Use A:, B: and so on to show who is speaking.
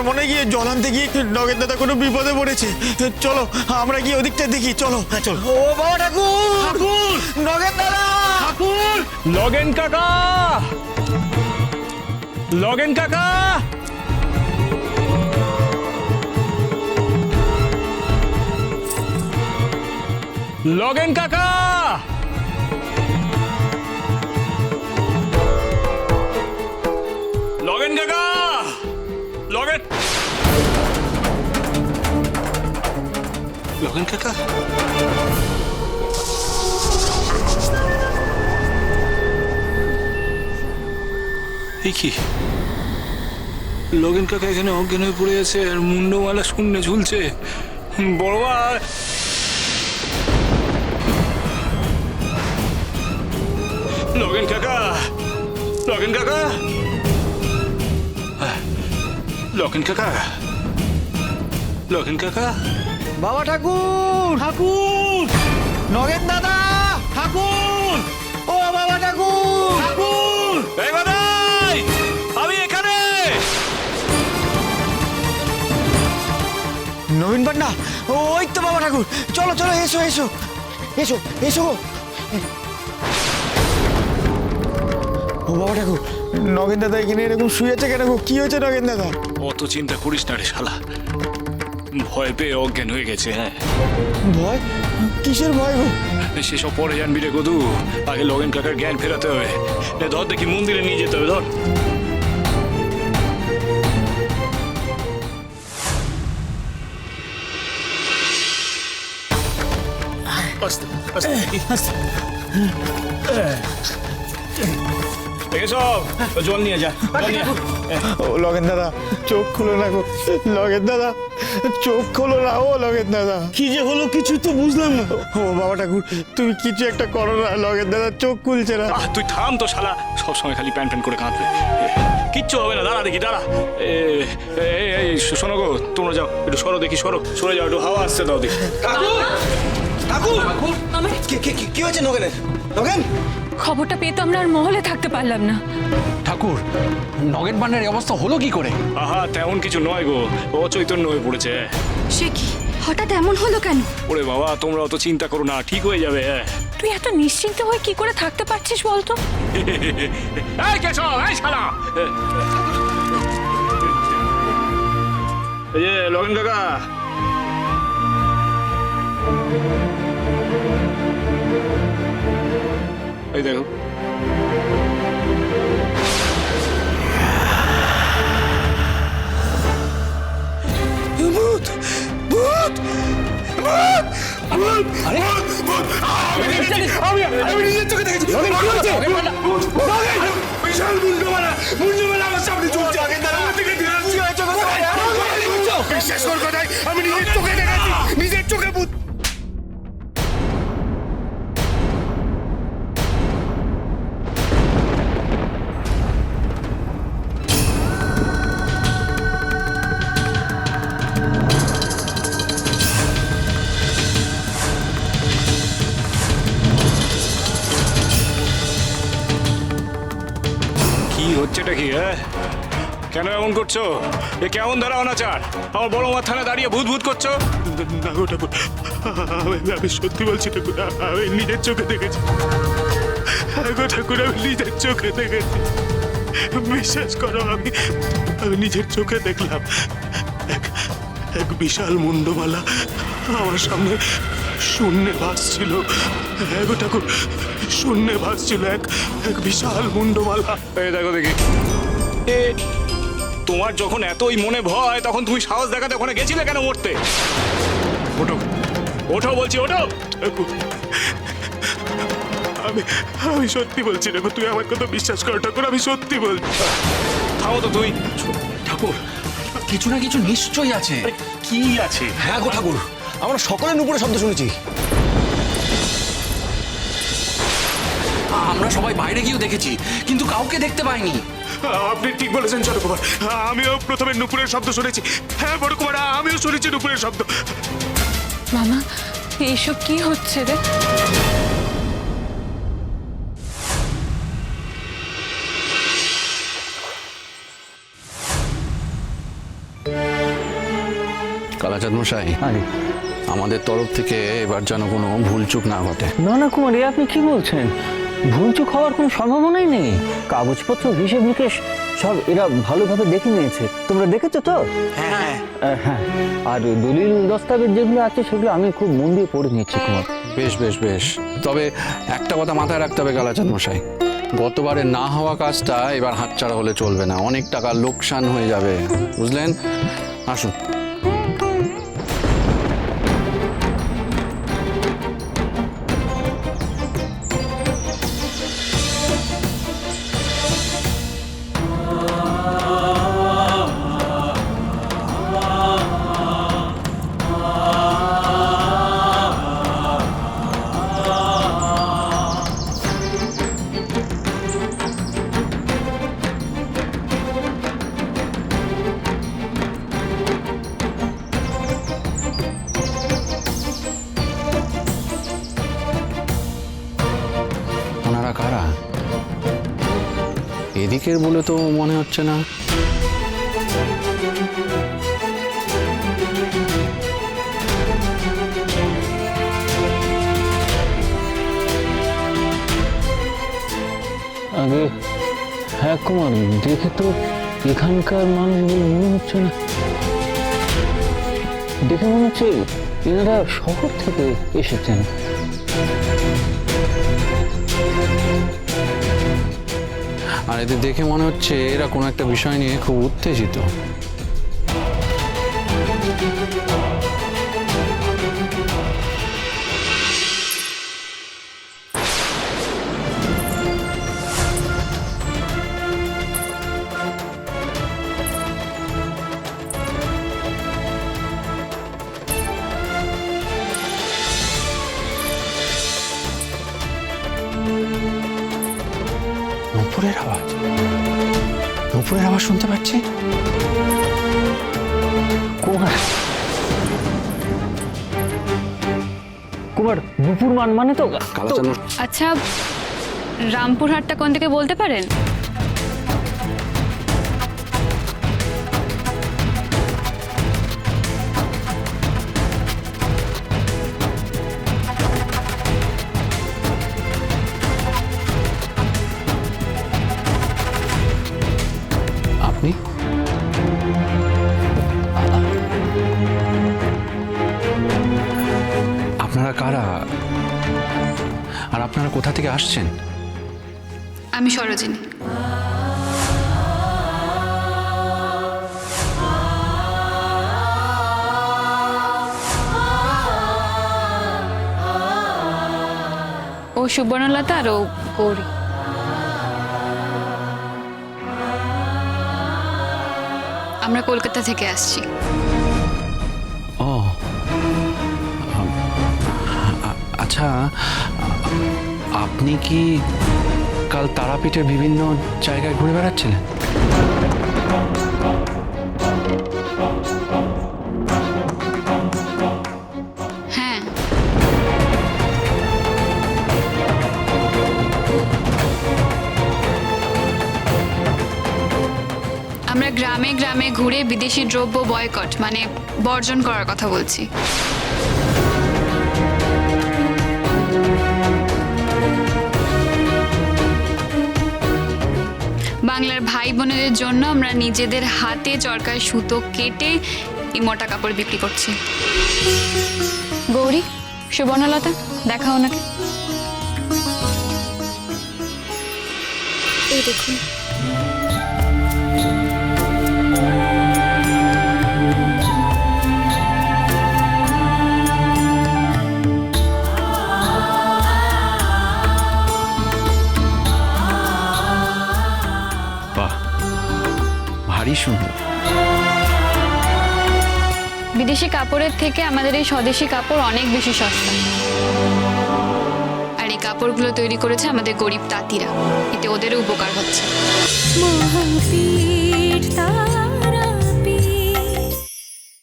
A: আমার মনে হয় গিয়ে জল আনতে গিয়ে নগেন দাদা কোনো বিপদে পড়েছে। চলো আমরা গিয়ে ওদিকটা দেখি, চলো। চলো। ও বাবা ঠাকুর, ঠাকুর, নগেন দাদা, ঠাকুর,
B: লগেন কাকা, লগেন কাকা, লগেন কাকা, লগেন কাকা, লগেন, লগেন কাকা, কি লগেন কাকা এখানে অজ্ঞান হয়ে পড়ে আছে আর মুন্ডমালা শূন্যে ঝুলছে। বড়বা, লগেন কাকা, লগেন কাকা, লগেন কাকা, লগেন কাকা,
A: বাবা ঠাকুর, ঠাকুর, নগেন দাদা, ঠাকুর, ও বাবা ঠাকুর, ঠাকুর,
B: এই বাদাই, আমি এখানে।
A: নবীন পান্ডা, ওই তো বাবা ঠাকুর, চলো চলো, এসো এসো এসো এসো। ও বাবা ঠাকুর, নগেন দাদা এখানে এরকম শুয়েছে কেন গো? কি হয়েছে নগেন দাদা?
B: অত চিন্তা করিস না রে শালা, ভয় পেয়ে অজ্ঞান হয়ে গেছে। হ্যাঁ,
A: ভয়? কিসের ভয় গো?
B: সেসব পরে জানবি রে গদু, আগে লগেন কাকার জ্ঞান ফেরাতে হবে। ধর দেখি মন্দিরে নিয়ে যেতে হবে, ধর। জল নিয়ে যা।
A: ও লগেন দাদা, চোখ খুলো না গো, লগেন দাদা, চোখ খোলো না, ও লগেন দাদা।
C: কি যে হলো কিছু তো বুঝলাম না।
A: ও বাবা ঠাকুর, তুমি কিছু একটা করো না, লগেন দাদা চোখ খুলছে না।
B: তুই থাম তো শালা, সবসময় খালি প্যান প্যান করে কাঁদবে। কিচ্ছু হবে না, দাঁড়া দেখি, দাঁড়া। এই শোনো গো, তোমরা যাও, একটু সরো দেখি, সরে যাও, একটু হাওয়া আসছে, দাও দেখি।
C: কি হয়েছে নগেনের? নগেন,
D: খবরটা পেয়ে তো আমরা আর মহলে থাকতে পারলাম না।
E: ঠাকুর, নগেন পান্ডার অবস্থা হলো কি করে?
B: আহা, তেমন কিছু নয় গো, অচৈতন্য হয়ে পড়েছে।
D: সে কি, হঠাৎ এমন হলো কেন?
B: ওরে বাবা, তোমরা অত চিন্তা করো না, ঠিক হয়ে যাবে।
D: তুই এত নিশ্চিন্ত হয়ে কি করে থাকতে পারছিস বলতো?
B: এই কেশব, এই শালা, এই যে লগেন কাকা, এই দেখো।
C: ভূত, ভূত, ভূত, ভূত,
E: আরে
C: আমি নিজের চোখে দেখেছি। নগেন, কি হয়েছে? নগেন, বিশাল মুন্ডমালা আমার সামনে ঝুলছে। আমার দিকে ধীরে ধীরে চোখে দেখেছি। বিশ্বাস কর কথাই, আমি নিজের চোখে দেখেছি, নিজের চোখে ভূত।
B: কি হচ্ছেটা কি? কেন এমন করছো? এ কেমন ধারা অনাচার? আমার বড় মার থানা দাঁড়িয়ে ভূত ভূত করছো?
C: না গো ঠাকুর, আমি সত্যি বলছি ঠাকুর, আমি নিজের চোখে দেখেছি। গো ঠাকুর, আমি নিজের চোখে দেখেছি। বিশ্বাস করো, আমি নিজের চোখে দেখলাম এক বিশাল মুন্ডমালা আমার সামনে শূন্যে ভাসছিল। গো ঠাকুর, শূন্যে ভাসছিল এক বিশাল মুন্ডমালা।
B: এই দেখো দেখি, তোমার যখন এতই মনে ভয়, তখন তুমি সাহস দেখাতে ওখানে গেছিলে কেন মরতে? ওঠো, ওঠো বলছি, ওঠো।
C: ঠাকুর, আমি সত্যি বলছি ঠাকুর, তুই আমার কথা বিশ্বাস কর ঠাকুর, আমি সত্যি বলছি।
B: থামো তো তুই।
E: ঠাকুর, কিছু না কিছু নিশ্চয়ই আছে।
B: কি আছে?
E: হ্যাঁ গো ঠাকুর, আমরা সকলের নুপুরে শব্দ শুনেছি। আমরা সবাই বাইরে গিয়েও দেখেছি, কিন্তু কাউকে দেখতে পাইনি।
C: আপনি ঠিক বলেছেন ছোট কুমার, আমিও প্রথমে নুপুরের শব্দ শুনেছি। হ্যাঁ বড় কুমার, আমিও শুনেছি নুপুরের শব্দ।
D: মামা, এইসব কি হচ্ছে রে?
E: কালাচাঁদ মশাই,
F: আরে
E: আমাদের তরফ থেকে এবার যেন কোনো ভুলচুক না ঘটে।
F: না না কুমার, আপনি কি বলছেন? ভুলচুক হওয়ার কোনো সম্ভাবনাই নেই। কাগজপত্র, হিসেব নিকেশ সব এরা ভালোভাবে দেখে নিয়েছে। তোমরা দেখেছো তো?
A: হ্যাঁ
F: হ্যাঁ। আর দলিল দস্তাবেজ যেগুলো আছে সেগুলো আমি খুব মন দিয়ে পড়ে নিচ্ছি কুমার।
E: বেশ বেশ বেশ, তবে একটা কথা মাথায় রাখতে হবে কালাচাঁদ মশাই, গতবারে না হওয়া কাজটা এবার হাতছাড়া হলে চলবে না, অনেক টাকা লোকসান হয়ে যাবে, বুঝলেন? আসুন। ওনারা কারা? এদিকের বলে তো মনে হচ্ছে না।
F: আগে হ্যাঁ কুমার, দেখে তো এখানকার মানুষ বলে মনে হচ্ছে না। দেখে মনে হচ্ছে এনারা শহর থেকে এসেছেন।
E: আর এদের দেখে মনে হচ্ছে এরা কোনো একটা বিষয় নিয়ে খুব উত্তেজিত। নুপুরের আওয়াজ, নুপুরের আওয়াজ শুনতে পাচ্ছি।
F: কুমার, কুমার নুপুর মানে তো
E: কালাচাঁদ
D: আচ্ছা, রামপুরহাটটা কোন দিকে বলতে পারেন?
E: আপনি? আপনারা কারা আর আপনারা কোথা থেকে আসছেন?
D: আমি সরোজিনী। ও সুবর্ণলতা আর ও গৌরী। আমরা কলকাতা থেকে আসছি।
E: ও আচ্ছা, আপনি কি কাল তারাপীঠের বিভিন্ন জায়গায় ঘুরে বেড়াচ্ছিলেন?
D: হ্যাঁ, আমরা গ্রামে গ্রামে ঘুরে বিদেশি দ্রব্য বয়কট মানে বর্জন করার কথা বলছি। বাংলার ভাই বোনেদের জন্য আমরা নিজেদের হাতে চরকায় সুতো কেটে এই মোটা কাপড় বিক্রি করছি। গৌরী, সুবর্ণলতা, দেখা ওনাকে। এই দেখুন।
E: বাহ, ভারী সুন্দর।
D: বিদেশি কাপড়ের থেকে আমাদের এই স্বদেশি কাপড় অনেক বেশি সস্তা। আর এই কাপড়গুলো তৈরি করেছে আমাদের গরিব তাঁতিরা, এতে ওদেরও উপকার হচ্ছে।